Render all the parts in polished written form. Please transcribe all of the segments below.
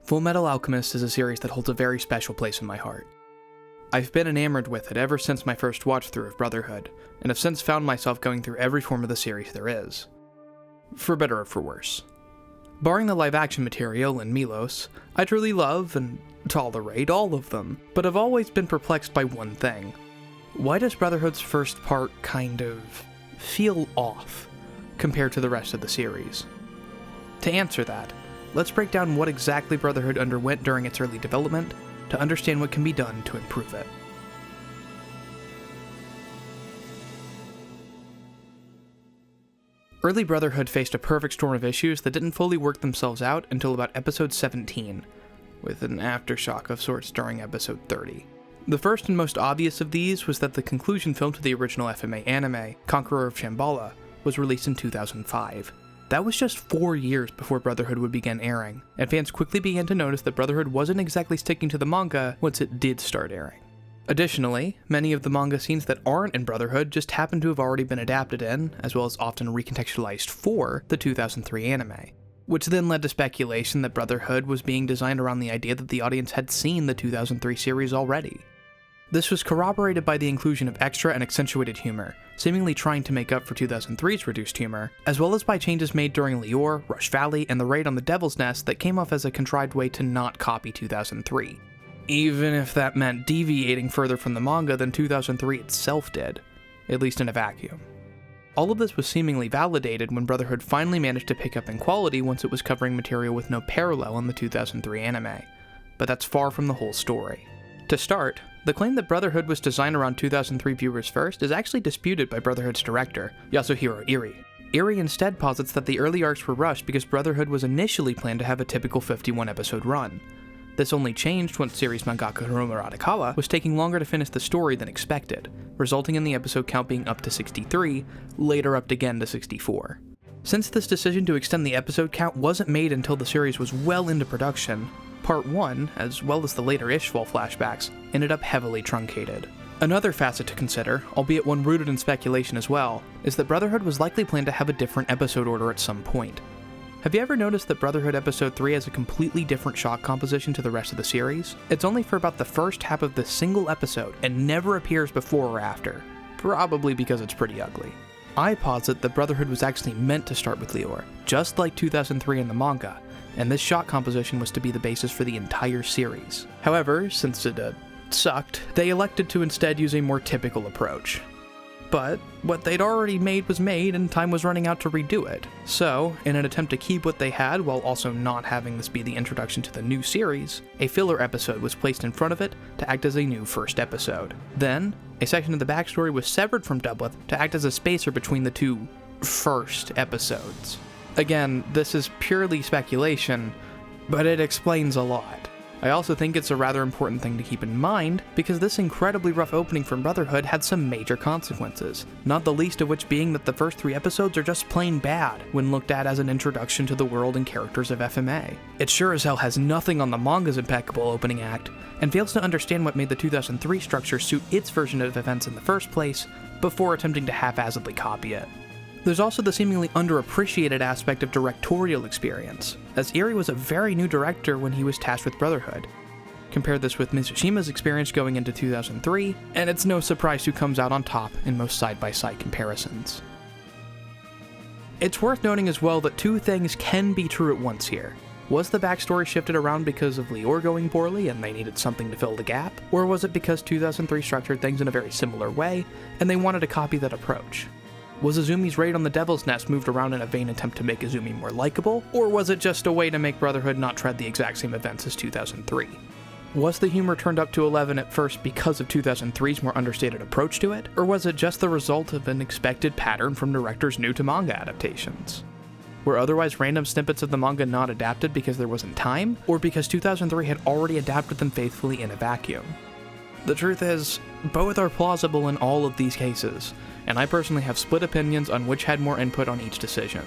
Fullmetal Alchemist is a series that holds a very special place in my heart. I've been enamored with it ever since my first watch-through of Brotherhood, and have since found myself going through every form of the series there is. For better or for worse. Barring the live-action material and Milos, I truly love and tolerate all of them, but have always been perplexed by one thing. Why does Brotherhood's first part kind of feel off compared to the rest of the series? To answer that, let's break down what exactly Brotherhood underwent during its early development to understand what can be done to improve it. Early Brotherhood faced a perfect storm of issues that didn't fully work themselves out until about episode 17, with an aftershock of sorts during episode 30. The first and most obvious of these was that the conclusion film to the original FMA anime, Conqueror of Shambhala, was released in 2005. That was just 4 years before Brotherhood would begin airing, and fans quickly began to notice that Brotherhood wasn't exactly sticking to the manga once it did start airing. Additionally, many of the manga scenes that aren't in Brotherhood just happen to have already been adapted in, as well as often recontextualized for, the 2003 anime, which then led to speculation that Brotherhood was being designed around the idea that the audience had seen the 2003 series already. This was corroborated by the inclusion of extra and accentuated humor, seemingly trying to make up for 2003's reduced humor, as well as by changes made during Lior, Rush Valley, and the raid on the Devil's Nest that came off as a contrived way to not copy 2003. Even if that meant deviating further from the manga than 2003 itself did, at least in a vacuum. All of this was seemingly validated when Brotherhood finally managed to pick up in quality once it was covering material with no parallel in the 2003 anime, but that's far from the whole story. To start, the claim that Brotherhood was designed around 2003 viewers first is actually disputed by Brotherhood's director, Yasuhiro Iri. Iri instead posits that the early arcs were rushed because Brotherhood was initially planned to have a typical 51-episode run. This only changed once series mangaka Hiromu Arakawa was taking longer to finish the story than expected, resulting in the episode count being up to 63, later upped again to 64. Since this decision to extend the episode count wasn't made until the series was well into production, Part 1, as well as the later Ishval flashbacks, ended up heavily truncated. Another facet to consider, albeit one rooted in speculation as well, is that Brotherhood was likely planned to have a different episode order at some point. Have you ever noticed that Brotherhood Episode 3 has a completely different shot composition to the rest of the series? It's only for about the first half of the single episode and never appears before or after, probably because it's pretty ugly. I posit that Brotherhood was actually meant to start with Lior, just like 2003 in the manga, and this shot composition was to be the basis for the entire series. However, since it sucked, they elected to instead use a more typical approach. But what they'd already made was made, and time was running out to redo it. So, in an attempt to keep what they had while also not having this be the introduction to the new series, a filler episode was placed in front of it to act as a new first episode. Then, a section of the backstory was severed from Doubleth to act as a spacer between the two first episodes. Again, this is purely speculation, but it explains a lot. I also think it's a rather important thing to keep in mind, because this incredibly rough opening from Brotherhood had some major consequences, not the least of which being that the first 3 episodes are just plain bad when looked at as an introduction to the world and characters of FMA. It sure as hell has nothing on the manga's impeccable opening act, and fails to understand what made the 2003 structure suit its version of events in the first place, before attempting to haphazardly copy it. There's also the seemingly underappreciated aspect of directorial experience, as Iri was a very new director when he was tasked with Brotherhood. Compare this with Mizushima's experience going into 2003, and it's no surprise who comes out on top in most side-by-side comparisons. It's worth noting as well that 2 things can be true at once here. Was the backstory shifted around because of Lior going poorly and they needed something to fill the gap? Or was it because 2003 structured things in a very similar way, and they wanted to copy that approach? Was Izumi's raid on the Devil's Nest moved around in a vain attempt to make Izumi more likable, or was it just a way to make Brotherhood not tread the exact same events as 2003? Was the humor turned up to 11 at first because of 2003's more understated approach to it, or was it just the result of an expected pattern from directors new to manga adaptations? Were otherwise random snippets of the manga not adapted because there wasn't time, or because 2003 had already adapted them faithfully in a vacuum? The truth is, both are plausible in all of these cases, and I personally have split opinions on which had more input on each decision.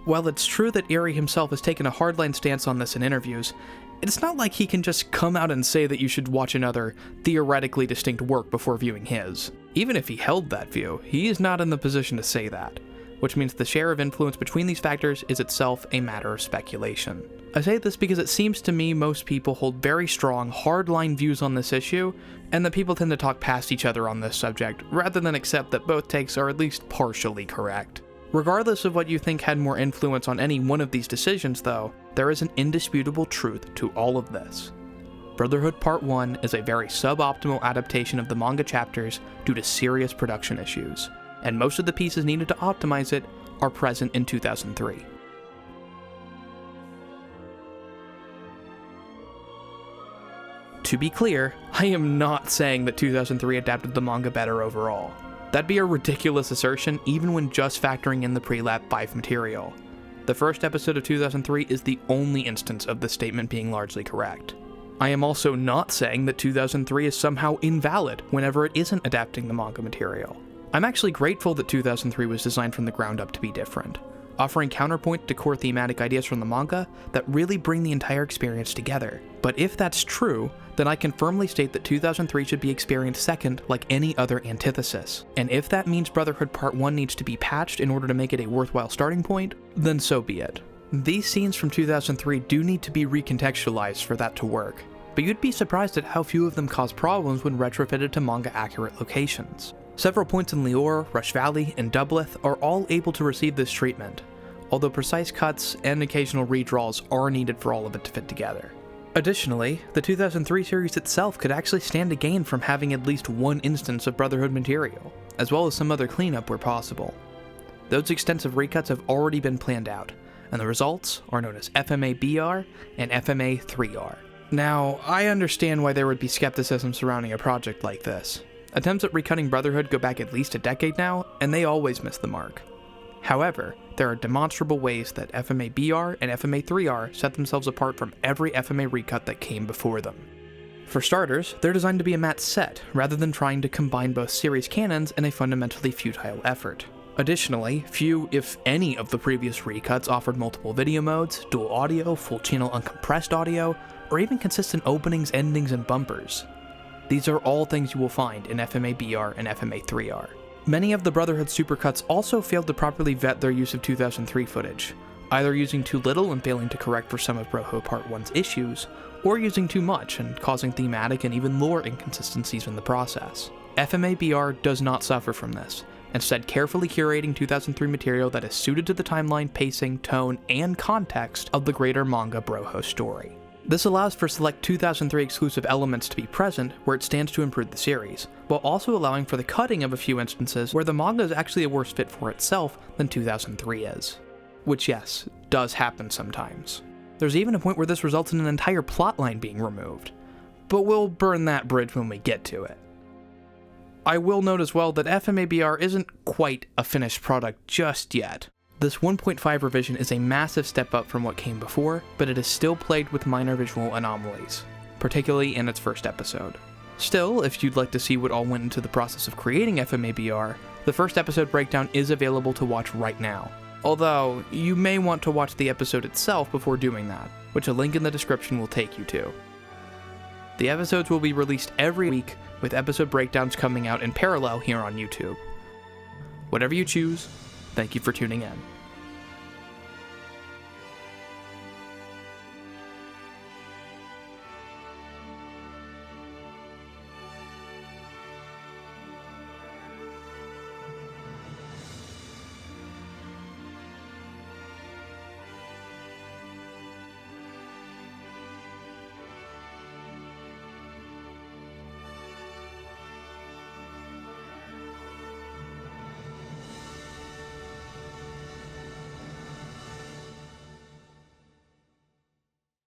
While it's true that Iri himself has taken a hardline stance on this in interviews, it's not like he can just come out and say that you should watch another, theoretically distinct work before viewing his. Even if he held that view, he is not in the position to say that. which means the share of influence between these factors is itself a matter of speculation. I say this because it seems to me most people hold very strong, hardline views on this issue, and that people tend to talk past each other on this subject, rather than accept that both takes are at least partially correct. Regardless of what you think had more influence on any one of these decisions, though, there is an indisputable truth to all of this. Brotherhood Part 1 is a very suboptimal adaptation of the manga chapters due to serious production issues, and most of the pieces needed to optimize it are present in 2003. To be clear, I am not saying that 2003 adapted the manga better overall. That'd be a ridiculous assertion even when just factoring in the pre-Lap 5 material. The first episode of 2003 is the only instance of this statement being largely correct. I am also not saying that 2003 is somehow invalid whenever it isn't adapting the manga material. I'm actually grateful that 2003 was designed from the ground up to be different, offering counterpoint to core thematic ideas from the manga that really bring the entire experience together. But if that's true, then I can firmly state that 2003 should be experienced second like any other antithesis. And if that means Brotherhood Part 1 needs to be patched in order to make it a worthwhile starting point, then so be it. These scenes from 2003 do need to be recontextualized for that to work, but you'd be surprised at how few of them cause problems when retrofitted to manga-accurate locations. Several points in Lior, Rush Valley, and Doubleth are all able to receive this treatment, although precise cuts and occasional redraws are needed for all of it to fit together. Additionally, the 2003 series itself could actually stand to gain from having at least one instance of Brotherhood material, as well as some other cleanup where possible. Those extensive recuts have already been planned out, and the results are known as FMA-BR and FMA-3R. Now, I understand why there would be skepticism surrounding a project like this. Attempts at recutting Brotherhood go back at least a decade now, and they always miss the mark. However, there are demonstrable ways that FMA-BR and FMA-3R set themselves apart from every FMA recut that came before them. For starters, they're designed to be a matte set, rather than trying to combine both series canons in a fundamentally futile effort. Additionally, few, if any, of the previous recuts offered multiple video modes, dual audio, full channel uncompressed audio, or even consistent openings, endings, and bumpers. These are all things you will find in FMA-BR and FMA-3R. Many of the Brotherhood supercuts also failed to properly vet their use of 2003 footage, either using too little and failing to correct for some of Brotherhood Part 1's issues, or using too much and causing thematic and even lore inconsistencies in the process. FMA-BR does not suffer from this, instead carefully curating 2003 material that is suited to the timeline, pacing, tone, and context of the greater manga Broho story. This allows for select 2003 exclusive elements to be present where it stands to improve the series, while also allowing for the cutting of a few instances where the manga is actually a worse fit for itself than 2003 is. Which, yes, does happen sometimes. There's even a point where this results in an entire plotline being removed, but we'll burn that bridge when we get to it. I will note as well that FMA-BR isn't quite a finished product just yet. This 1.5 revision is a massive step up from what came before, but it is still plagued with minor visual anomalies, particularly in its first episode. Still, if you'd like to see what all went into the process of creating FMA-BR, the first episode breakdown is available to watch right now. Although, you may want to watch the episode itself before doing that, which a link in the description will take you to. The episodes will be released every week, with episode breakdowns coming out in parallel here on YouTube. Whatever you choose, thank you for tuning in.